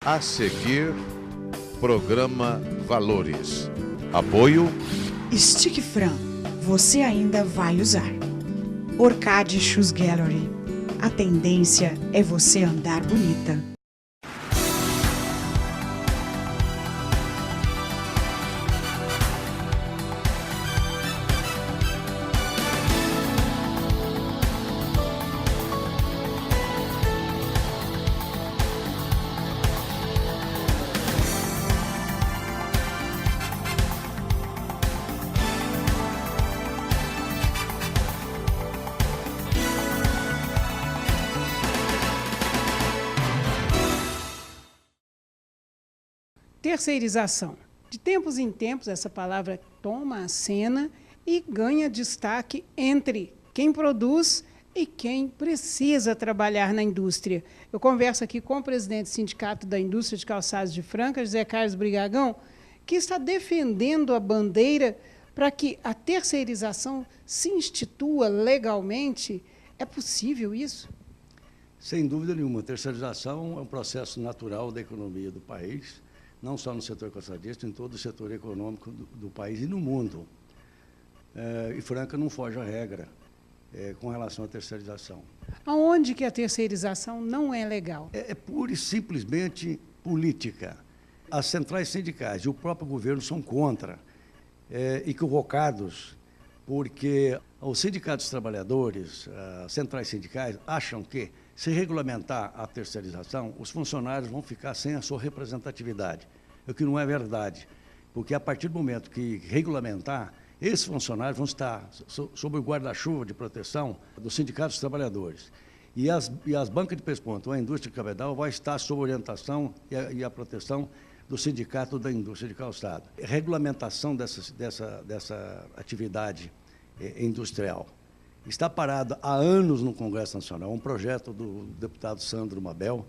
A seguir, programa Valores. Apoio Stick Fran, você ainda vai usar. Orcade Shoes Gallery, a tendência é você andar bonita. Terceirização. De tempos em tempos, essa palavra toma a cena e ganha destaque entre quem produz e quem precisa trabalhar na indústria. Eu converso aqui com o presidente do Sindicato da Indústria de Calçados de Franca, José Carlos Brigagão, que está defendendo a bandeira para que a terceirização se institua legalmente. É possível isso? Sem dúvida nenhuma. A terceirização é um processo natural da economia do país, não só no setor calçadista, em todo o setor econômico do país e no mundo. E Franca não foge à regra com relação à terceirização. Aonde que a terceirização não é legal? É pura e simplesmente política. As centrais sindicais e o próprio governo são contra, equivocados, porque os sindicatos dos trabalhadores, as centrais sindicais, acham que, se regulamentar a terceirização, os funcionários vão ficar sem a sua representatividade, o que não é verdade, porque a partir do momento que regulamentar, esses funcionários vão estar sob o guarda-chuva de proteção dos sindicatos dos trabalhadores. E as bancas de pesponto, a indústria de cabedal, vai estar sob orientação e a proteção do sindicato da indústria de calçado. A regulamentação dessa atividade industrial está parada há anos no Congresso Nacional, um projeto do deputado Sandro Mabel.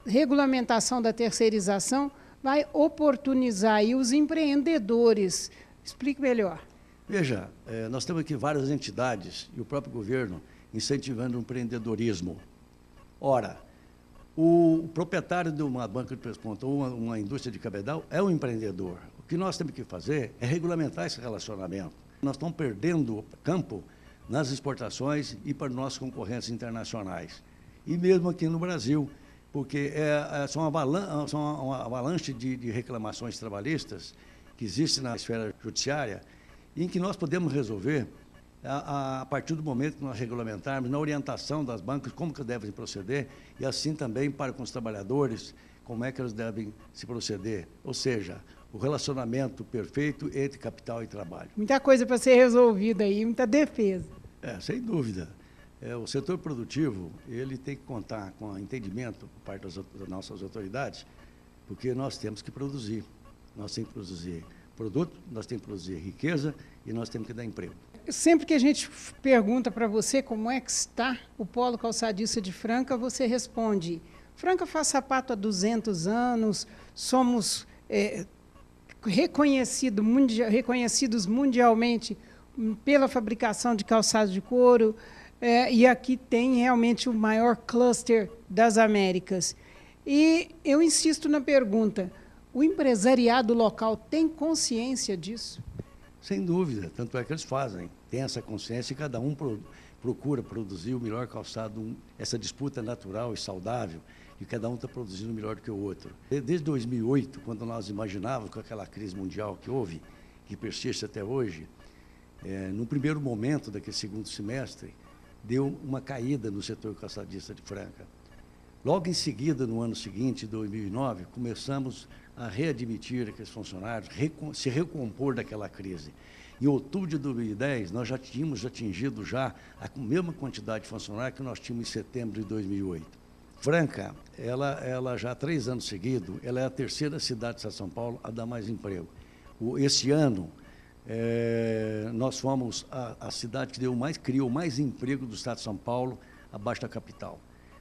Regulamentação da terceirização vai oportunizar aí os empreendedores. Explique melhor. Veja, nós temos aqui várias entidades e o próprio governo incentivando o empreendedorismo. Ora, o proprietário de uma banca de pesponto ou uma indústria de cabedal é um empreendedor. O que nós temos que fazer é regulamentar esse relacionamento. Nós estamos perdendo campo nas exportações e para nossos concorrentes internacionais. E mesmo aqui no Brasil, porque são uma avalanche de reclamações trabalhistas que existem na esfera judiciária, em que nós podemos resolver a partir do momento que nós regulamentarmos, na orientação das bancas, como que devem proceder, e assim também para com os trabalhadores, como é que eles devem se proceder. Ou seja, o relacionamento perfeito entre capital e trabalho. Muita coisa para ser resolvida aí, muita defesa. Sem dúvida. O setor produtivo, ele tem que contar com entendimento por parte das nossas autoridades, porque nós temos que produzir. Nós temos que produzir produto, nós temos que produzir riqueza e nós temos que dar emprego. Sempre que a gente pergunta para você como é que está o polo calçadista de Franca, você responde: Franca faz sapato há 200 anos, somos reconhecidos mundialmente pela fabricação de calçados de couro, e aqui tem realmente o maior cluster das Américas. E eu insisto na pergunta: o empresariado local tem consciência disso? Sem dúvida, tanto é que eles fazem, tem essa consciência e cada um procura produzir o melhor calçado, essa disputa natural e saudável, e cada um está produzindo melhor do que o outro. Desde 2008, quando nós imaginávamos com aquela crise mundial que houve, que persiste até hoje, no primeiro momento daquele segundo semestre, deu uma caída no setor calçadista de Franca. Logo em seguida, no ano seguinte, 2009, começamos a readmitir aqueles funcionários, se recompor daquela crise. Em outubro de 2010, nós já tínhamos atingido a mesma quantidade de funcionários que nós tínhamos em setembro de 2008. Franca, ela já há 3 anos seguidos, ela é a terceira cidade de São Paulo a dar mais emprego. Esse ano, nós fomos a cidade que criou mais emprego do estado de São Paulo, abaixo da capital.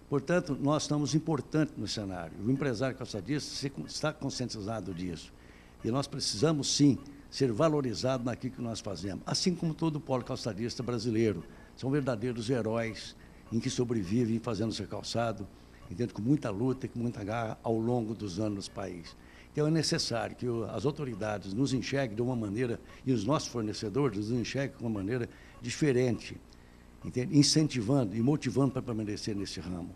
Portanto, nós estamos importantes no cenário. O empresário calçadista está conscientizado disso. E nós precisamos, sim, ser valorizados naquilo que nós fazemos. Assim como todo o polo calçadista brasileiro. São verdadeiros heróis em que sobrevivem fazendo seu calçado, entende? Com muita luta e com muita garra ao longo dos anos no país. Então é necessário que as autoridades nos enxerguem de uma maneira, e os nossos fornecedores nos enxerguem de uma maneira diferente, entende? Incentivando e motivando para permanecer nesse ramo.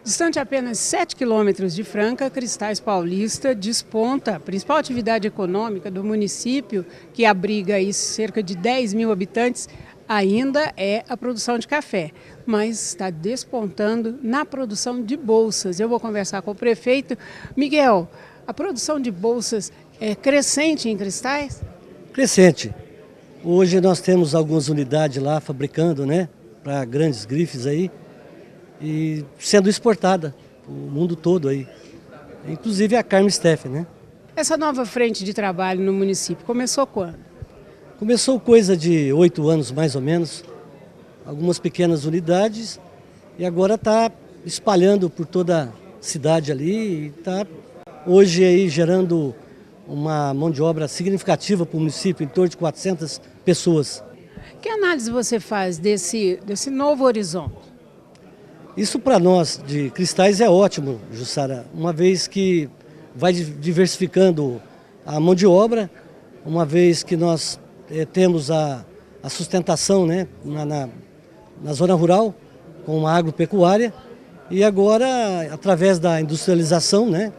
Distante apenas 7 quilômetros de Franca, Cristais Paulista desponta a principal atividade econômica do município, que abriga aí cerca de 10 mil habitantes, ainda é a produção de café, mas está despontando na produção de bolsas. Eu vou conversar com o prefeito. Miguel, a produção de bolsas é crescente em Cristais? Crescente. Hoje nós temos algumas unidades lá fabricando, né, para grandes grifes aí, e sendo exportada para o mundo todo aí, inclusive a Carmen Steffen, né? Essa nova frente de trabalho no município começou quando? Começou coisa de 8 anos mais ou menos, algumas pequenas unidades, e agora está espalhando por toda a cidade ali, e está hoje aí gerando uma mão de obra significativa para o município, em torno de 400 pessoas. Que análise você faz desse novo horizonte? Isso para nós de Cristais é ótimo, Jussara, uma vez que vai diversificando a mão de obra, uma vez que nós temos a sustentação, né, na zona rural, com a agropecuária, e agora, através da industrialização, né,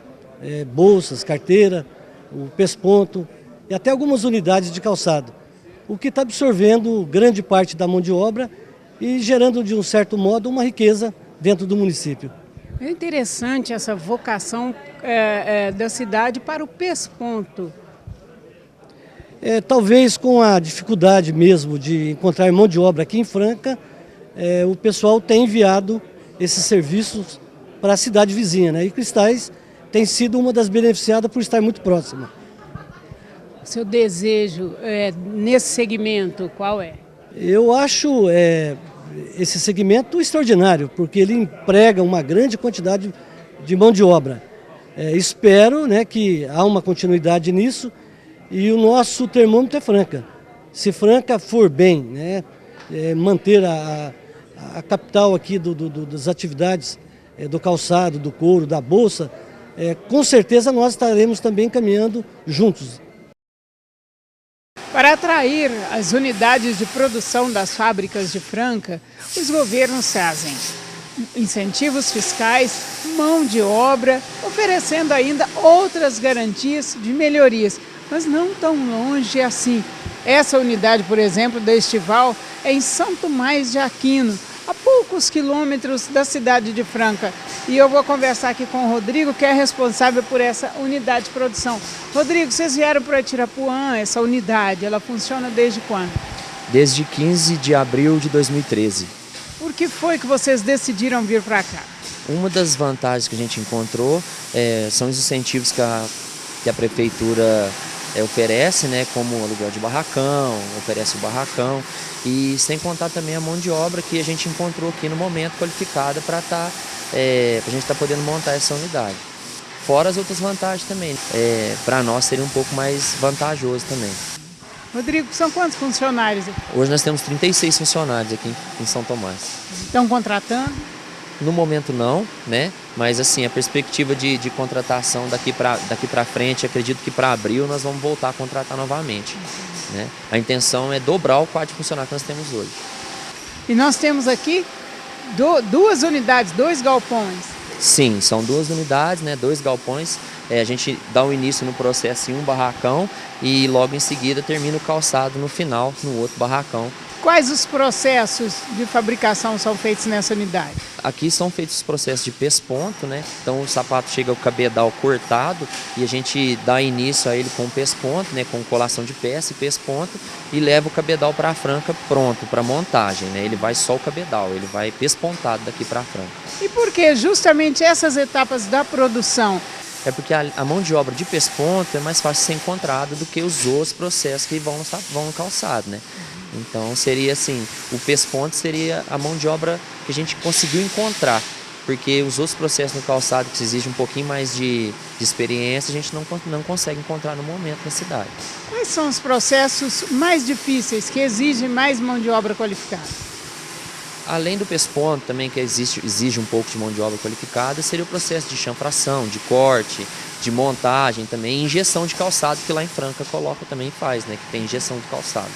bolsas, carteira, o pesponto e até algumas unidades de calçado, o que está absorvendo grande parte da mão de obra e gerando, de um certo modo, uma riqueza dentro do município. É interessante essa vocação da cidade para o pesponto. Talvez com a dificuldade mesmo de encontrar mão de obra aqui em Franca, o pessoal tem enviado esses serviços para a cidade vizinha, né? E Cristais tem sido uma das beneficiadas por estar muito próxima. Seu desejo nesse segmento, qual é? Eu acho esse segmento extraordinário, porque ele emprega uma grande quantidade de mão de obra. Espero, né, que há uma continuidade nisso, e o nosso termômetro é Franca. Se Franca for bem, né, manter a capital aqui das atividades do calçado, do couro, da bolsa, com certeza nós estaremos também caminhando juntos. Para atrair as unidades de produção das fábricas de Franca, os governos fazem incentivos fiscais, mão de obra, oferecendo ainda outras garantias de melhorias, mas não tão longe assim. Essa unidade, por exemplo, da Estival, é em São Tomás de Aquino, a poucos quilômetros da cidade de Franca. E eu vou conversar aqui com o Rodrigo, que é responsável por essa unidade de produção. Rodrigo, vocês vieram para Tirapuã, essa unidade, ela funciona desde quando? Desde 15 de abril de 2013. Por que foi que vocês decidiram vir para cá? Uma das vantagens que a gente encontrou são os incentivos que a prefeitura oferece, né, como aluguel de barracão, oferece o barracão, e sem contar também a mão de obra que a gente encontrou aqui no momento qualificada para a gente estar podendo montar essa unidade. Fora as outras vantagens também, para nós seria um pouco mais vantajoso também. Rodrigo, são quantos funcionários aqui? Hoje nós temos 36 funcionários aqui em São Tomás. Estão contratando? No momento não, né? Mas assim, a perspectiva de contratação daqui para frente, acredito que para abril nós vamos voltar a contratar novamente, né? A intenção é dobrar o quadro de funcionários que nós temos hoje. E nós temos aqui duas unidades, 2 galpões. Sim, são 2 unidades, né? 2 galpões. A gente dá o início no processo em um barracão e logo em seguida termina o calçado no final, no outro barracão. Quais os processos de fabricação são feitos nessa unidade? Aqui são feitos os processos de pesponto, né? Então o sapato chega ao cabedal cortado e a gente dá início a ele com pesponto, né? Com colação de peça e pesponto, e leva o cabedal para a Franca pronto para montagem, né? Ele vai só o cabedal, ele vai pespontado daqui para a Franca. E por que justamente essas etapas da produção? É porque a mão de obra de pesponto é mais fácil de ser encontrada do que os outros processos que vão no calçado, né? Então seria assim, o pesponto seria a mão de obra que a gente conseguiu encontrar, porque os outros processos no calçado que exigem um pouquinho mais de experiência, a gente não consegue encontrar no momento na cidade. Quais são os processos mais difíceis, que exigem mais mão de obra qualificada? Além do pesponto também, que exige um pouco de mão de obra qualificada, seria o processo de chanfração, de corte, de montagem também, injeção de calçado, que lá em Franca coloca também faz, né, que tem injeção de calçado.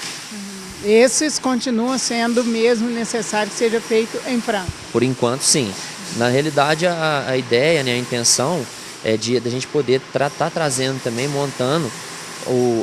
Esses continuam sendo mesmo necessário que seja feito em Franca? Por enquanto, sim. Na realidade, a ideia, né, a intenção é de a gente poder estar trazendo também, montando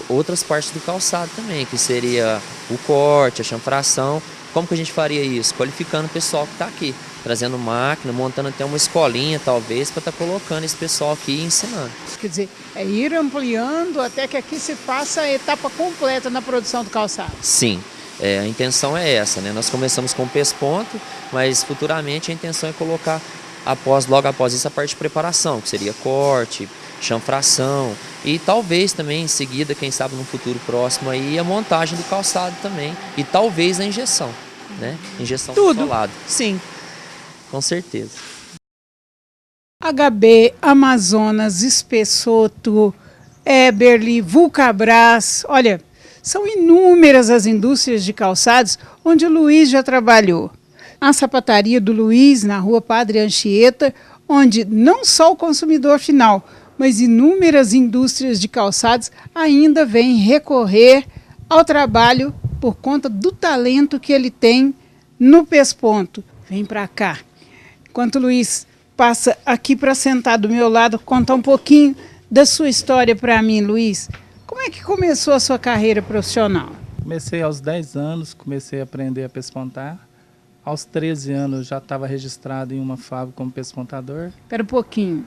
outras partes do calçado também, que seria o corte, a chanfração. Como que a gente faria isso? Qualificando o pessoal que está aqui, trazendo máquina, montando até uma escolinha talvez, para estar colocando esse pessoal aqui e ensinando. Quer dizer, é ir ampliando até que aqui se faça a etapa completa na produção do calçado. Sim, a intenção é essa, né? Nós começamos com o pesponto, mas futuramente a intenção é colocar logo após isso a parte de preparação, que seria corte, chanfração e talvez também em seguida, quem sabe no futuro próximo aí, a montagem do calçado também e talvez a injeção, né? Injeção do solado. Sim. Com certeza. HB, Amazonas, Espessoto, Eberly, Vulcabras, olha, são inúmeras as indústrias de calçados onde o Luiz já trabalhou. A sapataria do Luiz, na rua Padre Anchieta, onde não só o consumidor final, mas inúmeras indústrias de calçados ainda vêm recorrer ao trabalho por conta do talento que ele tem no pesponto. Vem para cá. Enquanto o Luiz passa aqui para sentar do meu lado, contar um pouquinho da sua história para mim, Luiz. Como é que começou a sua carreira profissional? Comecei aos 10 anos, comecei a aprender a pespontar. Aos 13 anos já estava registrado em uma fábrica como pespontador. Espera um pouquinho.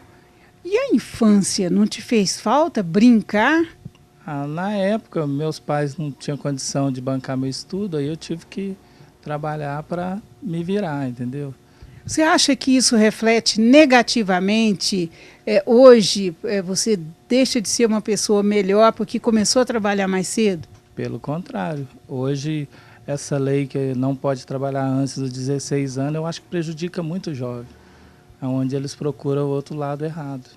E a infância não te fez falta brincar? Na época, meus pais não tinham condição de bancar meu estudo, aí eu tive que trabalhar para me virar, entendeu? Você acha que isso reflete negativamente? Hoje você deixa de ser uma pessoa melhor porque começou a trabalhar mais cedo? Pelo contrário. Hoje, essa lei que não pode trabalhar antes dos 16 anos, eu acho que prejudica muito o jovem, onde eles procuram o outro lado errado.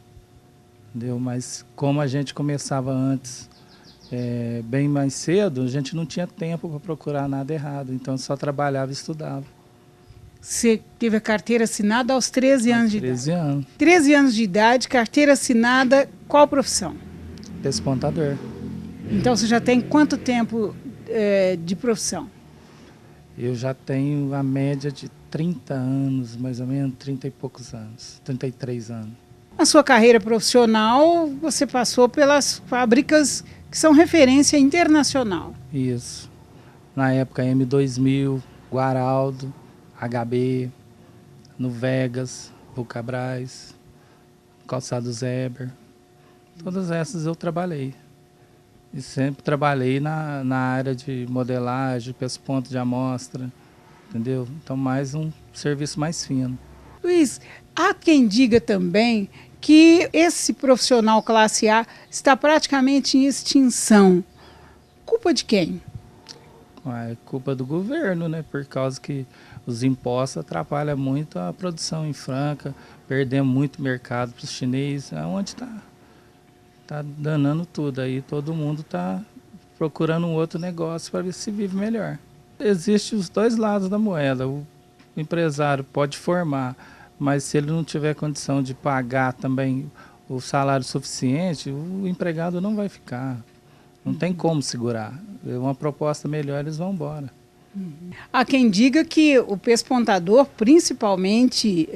Entendeu? Mas como a gente começava antes, bem mais cedo, a gente não tinha tempo para procurar nada errado, então só trabalhava e estudava. Você teve a carteira assinada aos 13 anos de idade? 13 anos. 13 anos de idade, carteira assinada, qual profissão? Pespontador. Então você já tem quanto tempo de profissão? Eu já tenho a média de 30 anos, mais ou menos, 30 e poucos anos, 33 anos. Na sua carreira profissional, você passou pelas fábricas que são referência internacional. Isso. Na época, M2000, Guaraldo, HB, no Vegas, Vulcabras, Calçados Eber. Todas essas eu trabalhei. E sempre trabalhei na área de modelagem, pesponto de amostra, entendeu? Então, mais um serviço mais fino. Luiz, há quem diga também que esse profissional classe A está praticamente em extinção. Culpa de quem? É culpa do governo, né? Por causa que os impostos atrapalham muito a produção em Franca, perdemos muito mercado para os chineses, onde está danando tudo. Aí todo mundo está procurando um outro negócio para ver se vive melhor. Existem os dois lados da moeda. O empresário pode formar, mas se ele não tiver condição de pagar também o salário suficiente, o empregado não vai ficar. Não tem como segurar. Uma proposta melhor, eles vão embora. Há quem diga que o pespontador, principalmente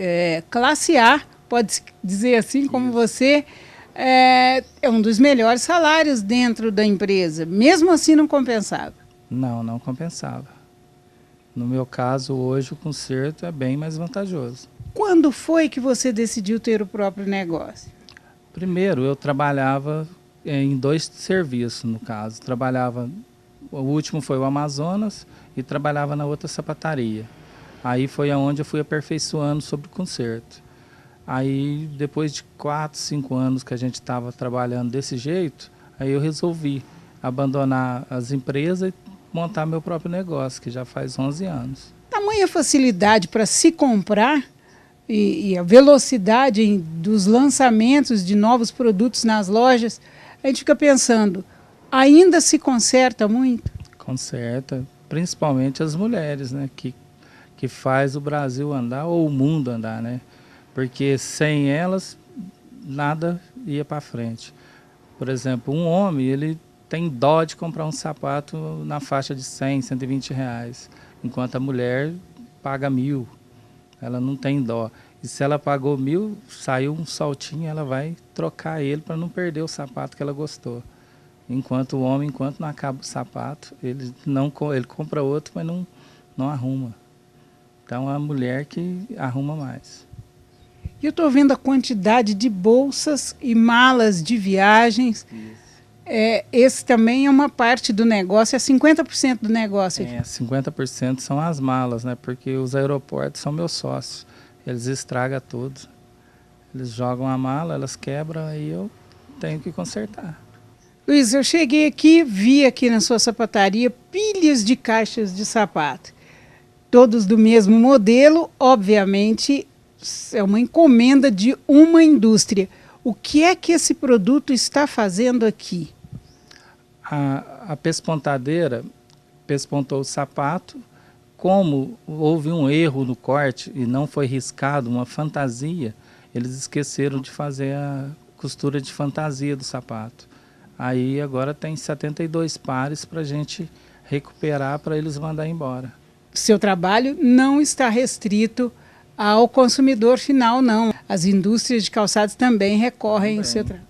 classe A, pode dizer assim como você, é um dos melhores salários dentro da empresa. Mesmo assim não compensava? Não, não compensava. No meu caso, hoje o conserto é bem mais vantajoso. Quando foi que você decidiu ter o próprio negócio? Primeiro, eu trabalhava em 2 serviços, no caso. O último foi o Amazonas e trabalhava na outra sapataria. Aí foi aonde eu fui aperfeiçoando sobre o conserto. Aí, depois de 4, 5 anos que a gente estava trabalhando desse jeito, aí eu resolvi abandonar as empresas e montar meu próprio negócio, que já faz 11 anos. Tamanha facilidade para se comprar e a velocidade dos lançamentos de novos produtos nas lojas, a gente fica pensando, ainda se conserta muito? Conserta, principalmente as mulheres, né, que que faz o Brasil andar ou o mundo andar, né? Porque sem elas, nada ia para frente. Por exemplo, um homem, ele tem dó de comprar um sapato na faixa de 100, 120 reais, enquanto a mulher paga 1.000. Ela não tem dó. E se ela pagou 1.000, saiu um saltinho, ela vai trocar ele para não perder o sapato que ela gostou. Enquanto o homem, enquanto não acaba o sapato, ele compra outro, mas não arruma. Então é a mulher que arruma mais. E eu estou vendo a quantidade de bolsas e malas de viagens. Esse também é uma parte do negócio, é 50% do negócio. 50% são as malas, né? Porque os aeroportos são meus sócios. Eles estragam tudo. Eles jogam a mala, elas quebram, aí eu tenho que consertar. Luiz, eu cheguei aqui, vi aqui na sua sapataria pilhas de caixas de sapato. Todos do mesmo modelo, obviamente, é uma encomenda de uma indústria. O que é que esse produto está fazendo aqui? A pespontadeira pespontou o sapato. Como houve um erro no corte e não foi riscado, uma fantasia, eles esqueceram de fazer a costura de fantasia do sapato. Aí agora tem 72 pares para a gente recuperar para eles mandar embora. Seu trabalho não está restrito ao consumidor final, não. As indústrias de calçados também recorrem ao seu trabalho.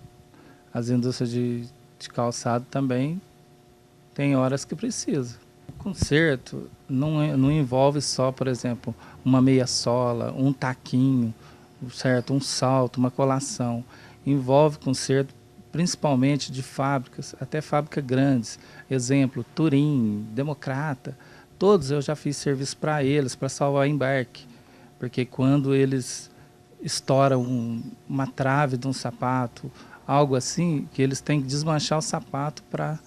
As indústrias de calçado também tem horas que precisa. O conserto não envolve só, por exemplo, uma meia sola, um taquinho, certo? Um salto, uma colação. Envolve conserto principalmente de fábricas, até fábricas grandes. Exemplo, Turim, Democrata. Todos eu já fiz serviço para eles, para salvar embarque. Porque quando eles estouram uma trave de um sapato, algo assim, que eles têm que desmanchar o sapato para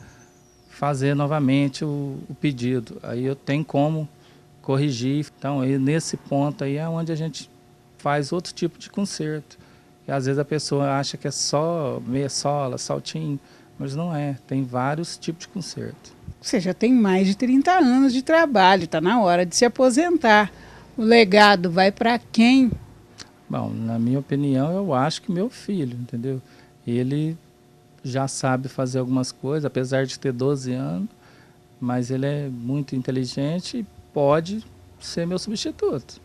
fazer novamente o pedido. Aí eu tenho como corrigir. Então, aí, nesse ponto aí é onde a gente faz outro tipo de conserto. E às vezes a pessoa acha que é só meia sola, saltinho, mas não é. Tem vários tipos de conserto. Você já tem mais de 30 anos de trabalho, está na hora de se aposentar. O legado vai para quem? Bom, na minha opinião, eu acho que meu filho, entendeu? Ele já sabe fazer algumas coisas, apesar de ter 12 anos, mas ele é muito inteligente e pode ser meu substituto.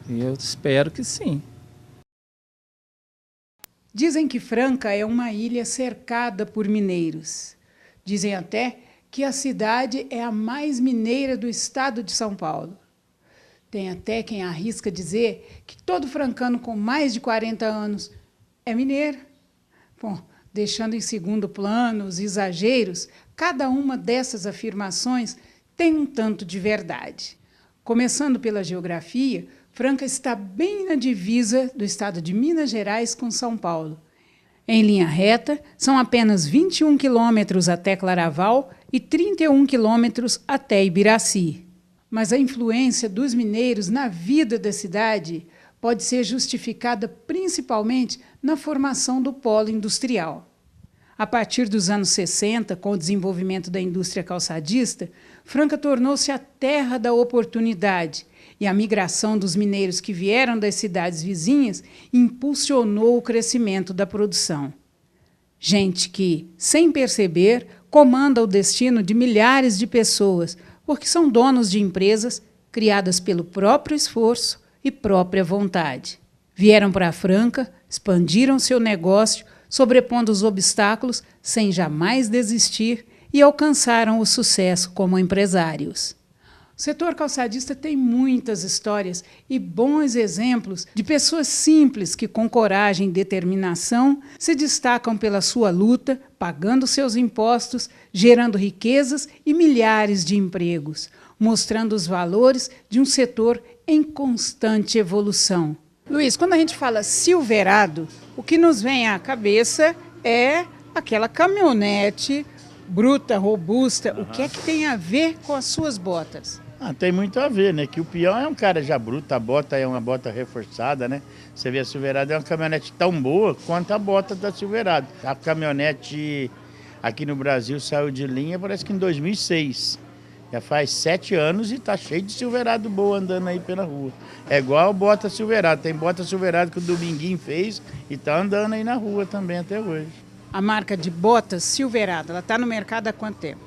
E eu espero que sim. Dizem que Franca é uma ilha cercada por mineiros. Dizem até que a cidade é a mais mineira do estado de São Paulo. Tem até quem arrisca dizer que todo francano com mais de 40 anos é mineiro. Bom, deixando em segundo plano os exageros, cada uma dessas afirmações tem um tanto de verdade. Começando pela geografia, Franca está bem na divisa do estado de Minas Gerais com São Paulo. Em linha reta, são apenas 21 quilômetros até Claraval e 31 quilômetros até Ibiraci. Mas a influência dos mineiros na vida da cidade pode ser justificada principalmente na formação do polo industrial. A partir dos anos 60, com o desenvolvimento da indústria calçadista, Franca tornou-se a terra da oportunidade e a migração dos mineiros que vieram das cidades vizinhas impulsionou o crescimento da produção. Gente que, sem perceber, comanda o destino de milhares de pessoas, porque são donos de empresas criadas pelo próprio esforço e própria vontade. Vieram para Franca, expandiram seu negócio, sobrepondo os obstáculos sem jamais desistir e alcançaram o sucesso como empresários. O setor calçadista tem muitas histórias e bons exemplos de pessoas simples que, com coragem e determinação, se destacam pela sua luta, pagando seus impostos, gerando riquezas e milhares de empregos, mostrando os valores de um setor em constante evolução. Luiz, quando a gente fala Silverado, o que nos vem à cabeça é aquela caminhonete bruta, robusta. O que é que tem a ver com as suas botas? Tem muito a ver, né? Que o peão é um cara já bruto, a bota é uma bota reforçada, né? Você vê a Silverado é uma caminhonete tão boa quanto a bota da Silverado. A caminhonete aqui no Brasil saiu de linha, parece que em 2006. Já faz 7 anos e tá cheio de silverado boa andando aí pela rua. É igual bota silverado. Tem bota silverado que o Dominguinho fez e tá andando aí na rua também até hoje. A marca de botas Silverado, ela está no mercado há quanto tempo?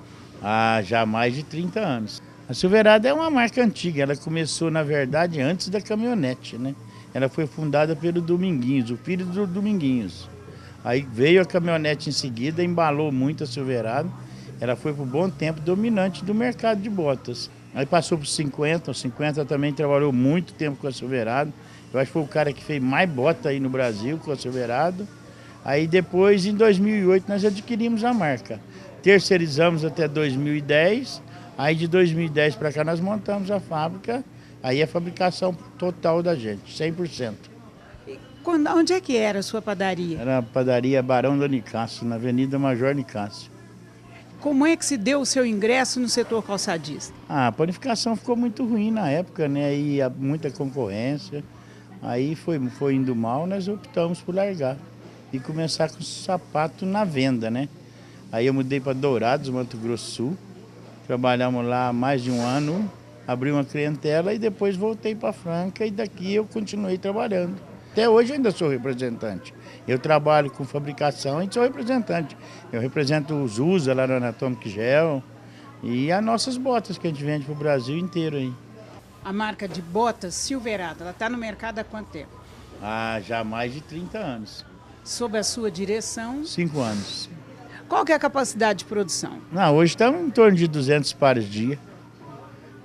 Ah, já há mais de 30 anos. A Silverado é uma marca antiga. Ela começou, na verdade, antes da caminhonete, né? Ela foi fundada pelo Dominguinhos, o filho do Dominguinhos. Aí veio a caminhonete em seguida, embalou muito a Silverado. Ela foi por bom tempo dominante do mercado de botas. Aí passou para os 50, o 50 também trabalhou muito tempo com a Silverado. Eu acho que foi o cara que fez mais bota aí no Brasil com a Silverado. Aí depois, em 2008, nós adquirimos a marca. Terceirizamos até 2010, aí de 2010 para cá nós montamos a fábrica, aí a fabricação total da gente, 100%. Onde é que era a sua padaria? Era a padaria Barão do Nicásio, na Avenida Major Nicásio. Como é que se deu o seu ingresso no setor calçadista? A panificação ficou muito ruim na época, né? Aí muita concorrência, aí foi indo mal, nós optamos por largar e começar com sapato na venda, né? Aí eu mudei para Dourados, Mato Grosso do Sul, trabalhamos lá mais de um ano, abri uma clientela e depois voltei para Franca e daqui eu continuei trabalhando. Até hoje eu ainda sou representante. Eu trabalho com fabricação e sou representante. Eu represento os USA lá no Anatomic Gel e as nossas botas que a gente vende para o Brasil inteiro aí. A marca de botas Silverado, ela está no mercado há quanto tempo? Ah, já há mais de 30 anos. Sob a sua direção? 5 anos. Qual que é a capacidade de produção? Não, hoje estamos em torno de 200 pares dia.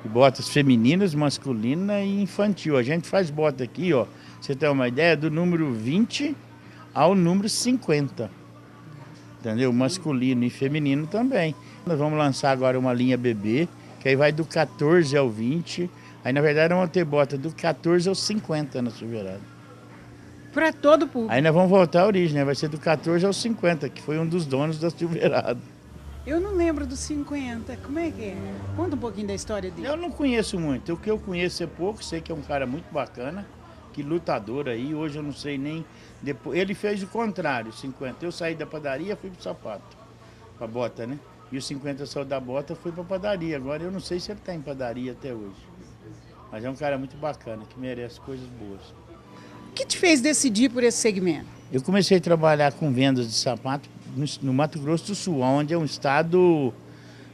De botas femininas, masculina e infantil. A gente faz bota aqui, ó, você tem uma ideia, do número 20 ao número 50. Entendeu? Masculino e feminino também. Nós vamos lançar agora uma linha bebê, que aí vai do 14 ao 20. Aí, na verdade, vamos ter bota do 14 ao 50 na Silverado. Para todo o público. Aí nós vamos voltar à origem, né? Vai ser do 14 ao 50, que foi um dos donos da Silverado. Eu não lembro dos 50, como é que é? Conta um pouquinho da história dele. Eu não conheço muito, o que eu conheço é pouco, sei que é um cara muito bacana, que lutador aí, hoje eu não sei nem... Depois, ele fez o contrário, 50. Eu saí da padaria, fui pro sapato, pra bota, né? E o 50 saiu da bota, fui pra padaria. Agora eu não sei se ele tá em padaria até hoje. Mas é um cara muito bacana, que merece coisas boas. O que te fez decidir por esse segmento? Eu comecei a trabalhar com vendas de sapato no Mato Grosso do Sul, onde é um estado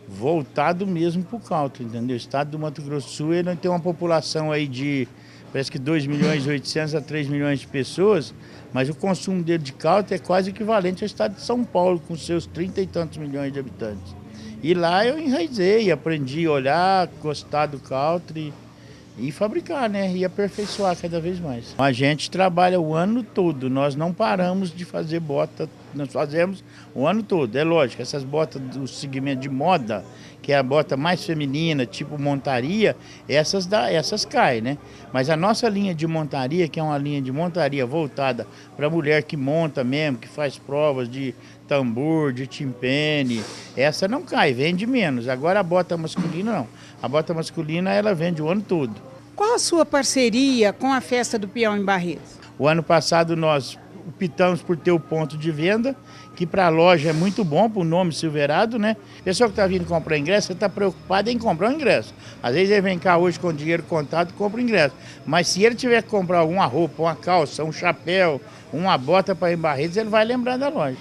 voltado mesmo para o country, entendeu? O estado do Mato Grosso do Sul ele tem uma população aí de, parece que 2.800.000 a 3 milhões de pessoas, mas o consumo dele de country é quase equivalente ao estado de São Paulo, com seus 30 e tantos milhões de habitantes. E lá eu enraizei, aprendi a olhar, gostar do country e fabricar, né? E aperfeiçoar cada vez mais. A gente trabalha o ano todo, nós não paramos de fazer bota, nós fazemos o ano todo. É lógico, essas botas do segmento de moda, que é a bota mais feminina, tipo montaria, essas caem, né? Mas a nossa linha de montaria, que é uma linha de montaria voltada para a mulher que monta mesmo, que faz provas de tambor, de timpane, essa não cai, vende menos. Agora a bota masculina não. A bota masculina ela vende o ano todo. Qual a sua parceria com a Festa do Peão em Barretos? O ano passado nós optamos por ter o ponto de venda, que para a loja é muito bom, para o nome Silverado, né? A pessoa que está vindo comprar ingresso, você está preocupado em comprar o ingresso. Às vezes ele vem cá hoje com dinheiro contado e compra o ingresso. Mas se ele tiver que comprar uma roupa, uma calça, um chapéu, uma bota para ir em Barretos, ele vai lembrar da loja.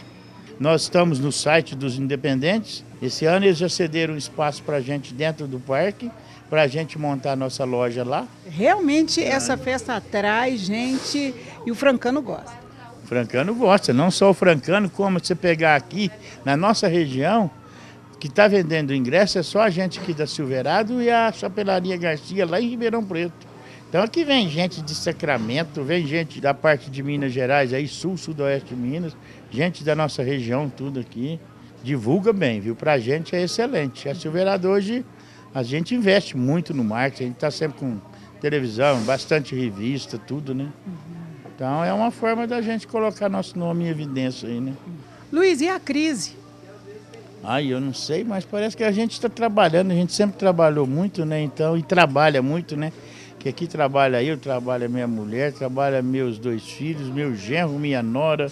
Nós estamos no site dos independentes. Esse ano eles já cederam um espaço para a gente dentro do parque, para a gente montar a nossa loja lá. Realmente essa festa atrai gente e o francano gosta. O francano gosta, não só o francano, como você pegar aqui na nossa região, que está vendendo ingresso é só a gente aqui da Silverado e a Chapelaria Garcia lá em Ribeirão Preto. Então aqui vem gente de Sacramento, vem gente da parte de Minas Gerais, aí sul, sudoeste de Minas, gente da nossa região, tudo aqui. Divulga bem, viu? Pra gente é excelente. A Silverado hoje, a gente investe muito no marketing, a gente está sempre com televisão, bastante revista, tudo, né? Então é uma forma da gente colocar nosso nome em evidência aí, né? Luiz, e a crise? Ai, eu não sei, mas parece que a gente está trabalhando, a gente sempre trabalhou muito, né? Então, e trabalha muito, né? Que aqui trabalha eu, trabalha minha mulher, trabalha meus 2 filhos, meu genro, minha nora,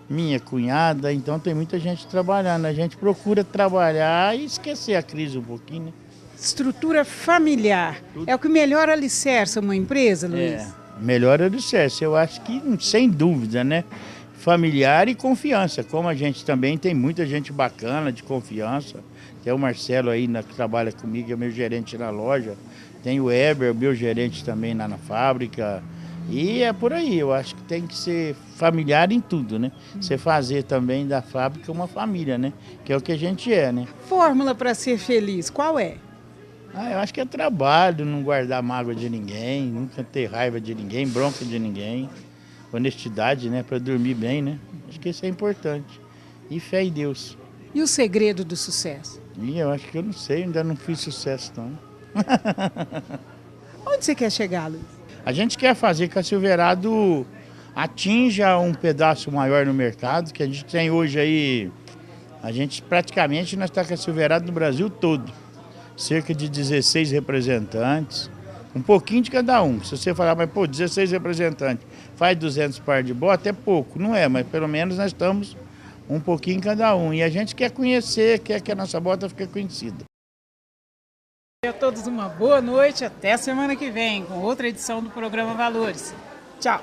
minha cunhada, então tem muita gente trabalhando. A gente procura trabalhar e esquecer a crise um pouquinho, né? Estrutura familiar. É o que melhor alicerça uma empresa, Luiz? Melhor alicerce, eu acho que sem dúvida, né? Familiar e confiança, como a gente também tem muita gente bacana, de confiança. Tem o Marcelo aí que trabalha comigo, é meu gerente na loja. Tem o Eber, meu gerente também lá na fábrica. E é por aí, eu acho que tem que ser familiar em tudo, né? Você fazer também da fábrica uma família, né? Que é o que a gente é, né? Fórmula para ser feliz, qual é? Eu acho que é trabalho, não guardar mágoa de ninguém, nunca ter raiva de ninguém, bronca de ninguém. Honestidade, né? Para dormir bem, né? Acho que isso é importante. E fé em Deus. E o segredo do sucesso? Eu acho que eu não sei, ainda não fiz sucesso não. Onde você quer chegar, Luiz? A gente quer fazer que a Silverado atinja um pedaço maior no mercado, que a gente tem hoje aí, nós está com a Silverado no Brasil todo. Cerca de 16 representantes, um pouquinho de cada um. Se você falar, mas 16 representantes, faz 200 par de bota, é pouco. Não é, mas pelo menos nós estamos um pouquinho em cada um. E a gente quer conhecer, quer que a nossa bota fique conhecida. A todos uma boa noite, até semana que vem com outra edição do programa Valores. Tchau!